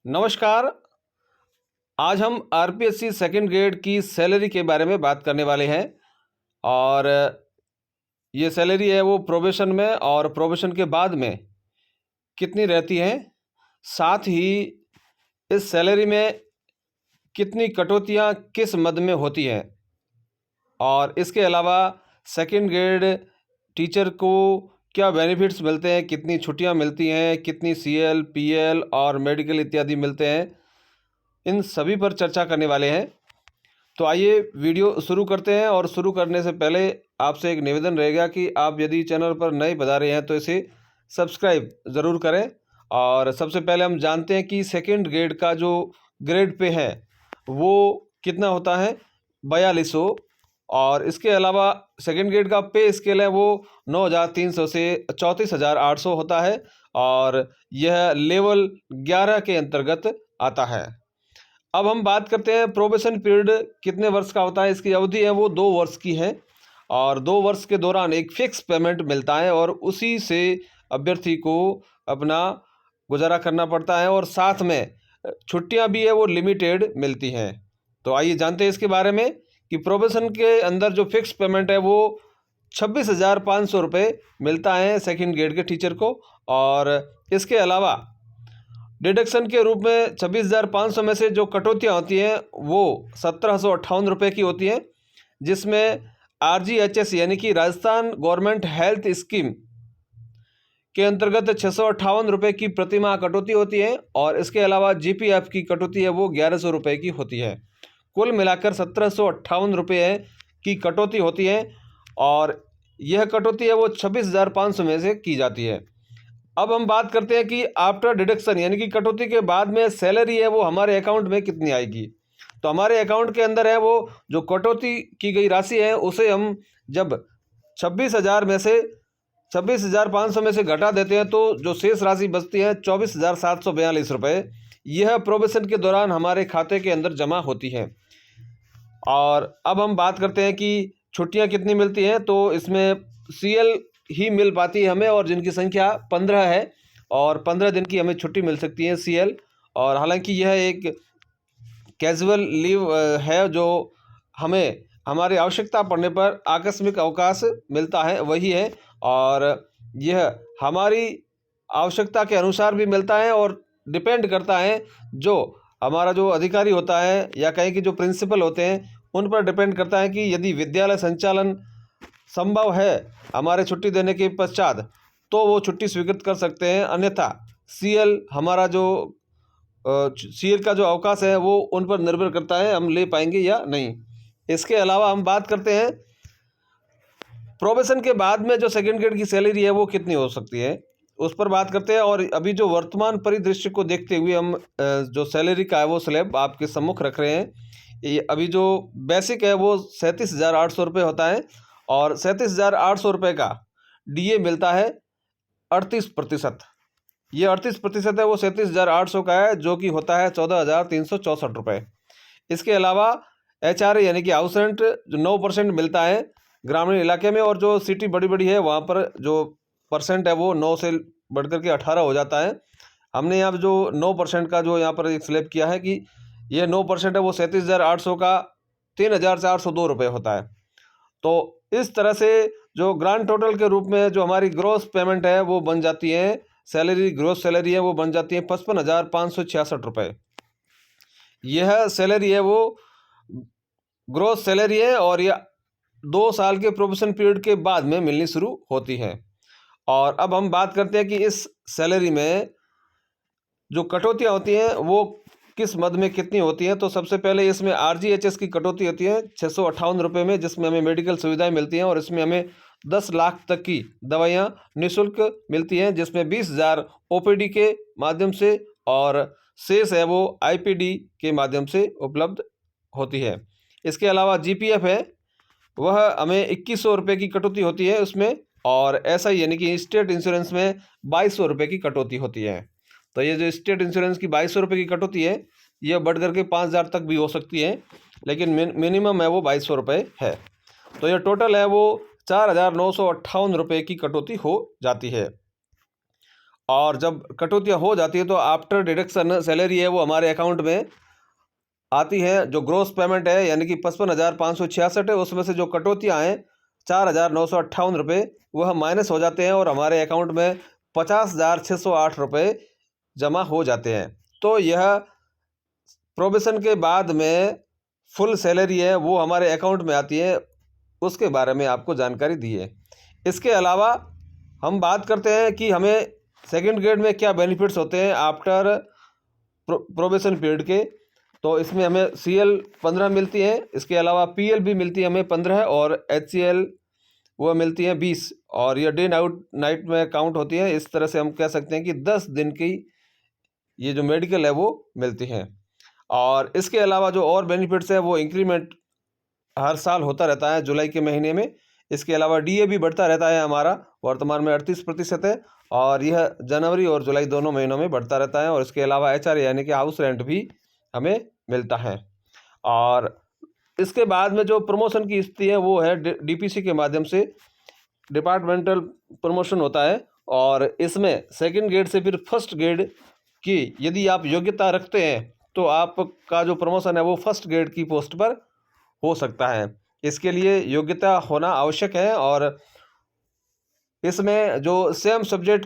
नमस्कार। आज हम आरपीएससी सेकंड ग्रेड की सैलरी के बारे में बात करने वाले हैं। और ये सैलरी है वो प्रोबेशन में और प्रोबेशन के बाद में कितनी रहती है, साथ ही इस सैलरी में कितनी कटौतियाँ किस मद में होती हैं, और इसके अलावा सेकंड ग्रेड टीचर को क्या बेनिफिट्स मिलते हैं, कितनी छुट्टियां मिलती हैं, कितनी सीएल, पीएल और मेडिकल इत्यादि मिलते हैं, इन सभी पर चर्चा करने वाले हैं। तो आइए वीडियो शुरू करते हैं। और शुरू करने से पहले आपसे एक निवेदन रहेगा कि आप यदि चैनल पर नए पधारे हैं तो इसे सब्सक्राइब ज़रूर करें। और सबसे पहले हम जानते हैं कि सेकंड ग्रेड का जो ग्रेड पे है वो कितना होता है, 4200। और इसके अलावा सेकंड ग्रेड का पे स्केल है वो 9300 से 34800 होता है, और यह लेवल 11 के अंतर्गत आता है। अब हम बात करते हैं प्रोबेशन पीरियड कितने वर्ष का होता है। इसकी अवधि है वो 2 वर्ष की है, और 2 वर्ष के दौरान एक फिक्स पेमेंट मिलता है और उसी से अभ्यर्थी को अपना गुजारा करना पड़ता है, और साथ में छुट्टियां भी है वो लिमिटेड मिलती हैं। तो आइए जानते हैं इसके बारे में कि प्रोबेशन के अंदर जो फिक्स पेमेंट है वो 26,500 रुपये मिलता है सेकंड ग्रेड के टीचर को। और इसके अलावा डिडक्शन के रूप में 26,500 में से जो कटौतियाँ होती हैं वो 1,758 रुपये की होती हैं, जिसमें आरजीएचएस यानी कि राजस्थान गवर्नमेंट हेल्थ स्कीम के अंतर्गत 658 रुपये की प्रतिमाह कटौती होती है, और इसके अलावा जीपीएफ की कटौती है वो 1100 रुपये की होती है। कुल मिलाकर 1,758 रुपये की कटौती होती है, और यह कटौती है वो 26,500 में से की जाती है। अब हम बात करते हैं कि आफ्टर डिडक्शन यानी कि कटौती के बाद में सैलरी है वो हमारे अकाउंट में कितनी आएगी। तो हमारे अकाउंट के अंदर है वो जो कटौती की गई राशि है उसे हम जब 26,000 में से 26,500 में से घटा देते हैं तो जो शेष राशि बचती है 24,742 रुपये, यह प्रोबेशन के दौरान हमारे खाते के अंदर जमा होती है। और अब हम बात करते हैं कि छुट्टियां कितनी मिलती हैं। तो इसमें सीएल ही मिल पाती है हमें, और जिनकी संख्या 15 है, और 15 दिन की हमें छुट्टी मिल सकती है सीएल। और हालांकि यह एक कैजुअल लीव है जो हमें हमारी आवश्यकता पड़ने पर आकस्मिक अवकाश मिलता है, वही है। और यह हमारी आवश्यकता के अनुसार भी मिलता है, और डिपेंड करता है जो हमारा जो अधिकारी होता है या कहीं कि जो प्रिंसिपल होते हैं उन पर डिपेंड करता है कि यदि विद्यालय संचालन संभव है हमारे छुट्टी देने के पश्चात तो वो छुट्टी स्वीकृत कर सकते हैं, अन्यथा सीएल हमारा जो सीएल का जो अवकाश है वो उन पर निर्भर करता है हम ले पाएंगे या नहीं। इसके अलावा हम बात करते हैं प्रोबेशन के बाद में जो सेकंड ग्रेड की सैलरी है वो कितनी हो सकती है, उस पर बात करते हैं। और अभी जो वर्तमान परिदृश्य को देखते हुए हम जो सैलरी का है वो स्लैब आपके सम्मुख रख रहे हैं। ये अभी जो बेसिक है वो 37,800 रुपये होता है, और 37,800 रुपये का डीए मिलता है 38%। ये 38% है वो 37,800 का है, जो कि होता है 14,364 रुपये। इसके अलावा एचआरए यानी कि हाउस रेंट जो 9% मिलता है ग्रामीण इलाके में, और जो सिटी बड़ी बड़ी है वहाँ पर जो परसेंट है वो 9 से बढ़कर के 18 हो जाता है। हमने यहाँ पर जो 9% का जो यहाँ पर एक स्लैब किया है कि ये 9% है वो 37,800 का 3,402 रुपये होता है। तो इस तरह से जो ग्रांड टोटल के रूप में जो हमारी ग्रोस पेमेंट है वो बन जाती है, सैलरी ग्रोस सैलरी है वो बन जाती है 55,566 रुपये। यह सैलरी है वो ग्रोस सैलरी है, और यह 2 साल के प्रोबेशन पीरियड के बाद में मिलनी शुरू होती है। और अब हम बात करते हैं कि इस सैलरी में जो कटौतियाँ होती हैं वो किस मद में कितनी होती हैं। तो सबसे पहले इसमें आरजीएचएस की कटौती होती है 658 रुपये में, जिसमें हमें मेडिकल सुविधाएं मिलती हैं, और इसमें हमें 10 लाख तक की दवाइयाँ निःशुल्क मिलती हैं, जिसमें 20,000 ओपीडी के माध्यम से और शेष है वो आईपीडी के माध्यम से उपलब्ध होती है। इसके अलावा जीपीएफ है वह हमें 2100 रुपये की कटौती होती है उसमें, और ऐसा ही यानी कि स्टेट इंश्योरेंस में 2200 रुपये की कटौती होती है। तो ये जो स्टेट इंश्योरेंस की 2200 रुपये की कटौती है यह बढ़ करके 5,000 तक भी हो सकती है, लेकिन मिनिमम है वो 2200 रुपये है। तो ये टोटल है वो 4,958 रुपये की कटौती हो जाती है। और जब कटौतियाँ हो जाती है तो आफ्टर डिडक्शन सैलरी है वो हमारे अकाउंट में आती है। जो ग्रोस पेमेंट है यानी कि 55,566 है, उसमें से जो कटौतियाँ हैं 4,958 रुपये वह माइनस हो जाते हैं और हमारे अकाउंट में 50,608 रुपये जमा हो जाते हैं। तो यह प्रोविज़न के बाद में फुल सैलरी है वो हमारे अकाउंट में आती है, उसके बारे में आपको जानकारी दी है। इसके अलावा हम बात करते हैं कि हमें सेकंड ग्रेड में क्या बेनिफिट्स होते हैं आफ्टर प्रोबेशन पीरियड के। तो इसमें हमें CL 15 मिलती है, इसके अलावा PL भी मिलती है हमें 15 और HCL वो मिलती है 20 और ये डे नाइट में काउंट होती है। इस तरह से हम कह सकते हैं कि 10 दिन की ये जो मेडिकल है वो मिलती हैं। और इसके अलावा जो और बेनिफिट्स हैं वो इंक्रीमेंट हर साल होता रहता है जुलाई के महीने में। इसके अलावा DA भी बढ़ता रहता है हमारा, वर्तमान में 38% है और यह जनवरी और जुलाई दोनों महीनों में बढ़ता रहता है। और इसके अलावा HR यानी कि हाउस रेंट भी हमें मिलता है। और इसके बाद में जो प्रमोशन की स्थिति है वो है DPC के माध्यम से डिपार्टमेंटल प्रमोशन होता है और इसमें सेकंड ग्रेड से फिर फर्स्ट ग्रेड की यदि आप योग्यता रखते हैं तो आपका जो प्रमोशन है वो फर्स्ट ग्रेड की पोस्ट पर हो सकता है। इसके लिए योग्यता होना आवश्यक है और इसमें जो सेम सब्जेक्ट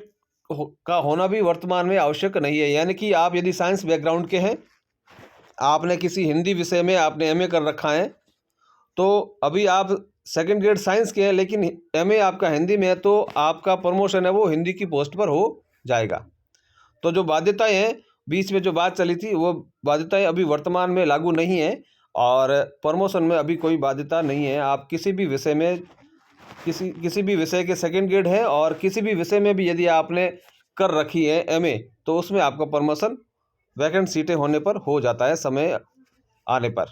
का होना भी वर्तमान में आवश्यक नहीं है। यानी कि आप यदि साइंस बैकग्राउंड के हैं, आपने किसी हिंदी विषय में आपने MA कर रखा है, तो अभी आप सेकंड ग्रेड साइंस के हैं लेकिन MA आपका हिंदी में है, तो आपका प्रमोशन है वो हिंदी की पोस्ट पर हो जाएगा। तो जो बाध्यताएं हैं, बीच में जो बात चली थी वो बाध्यताएं अभी वर्तमान में लागू नहीं है और प्रमोशन में अभी कोई बाध्यता नहीं है। आप किसी भी विषय में किसी भी विषय के सेकंड ग्रेड है और किसी भी विषय में भी यदि आपने कर रखी है MA, तो उसमें आपका प्रमोशन वैकेंट सीटें होने पर हो जाता है समय आने पर।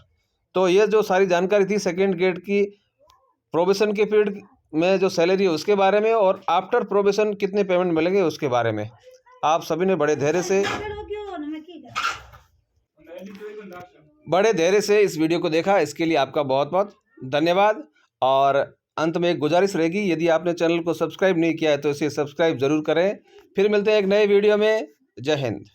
तो ये जो सारी जानकारी थी सेकंड ग्रेड की प्रोबेशन के पीरियड में जो सैलरी है उसके बारे में और आफ्टर प्रोबेशन कितने पेमेंट मिलेंगे उसके बारे में। आप सभी ने बड़े धैर्य से इस वीडियो को देखा, इसके लिए आपका बहुत बहुत धन्यवाद। और अंत में एक गुजारिश रहेगी, यदि आपने चैनल को सब्सक्राइब नहीं किया है तो इसे सब्सक्राइब जरूर करें। फिर मिलते हैं एक नए वीडियो में। जय हिंद।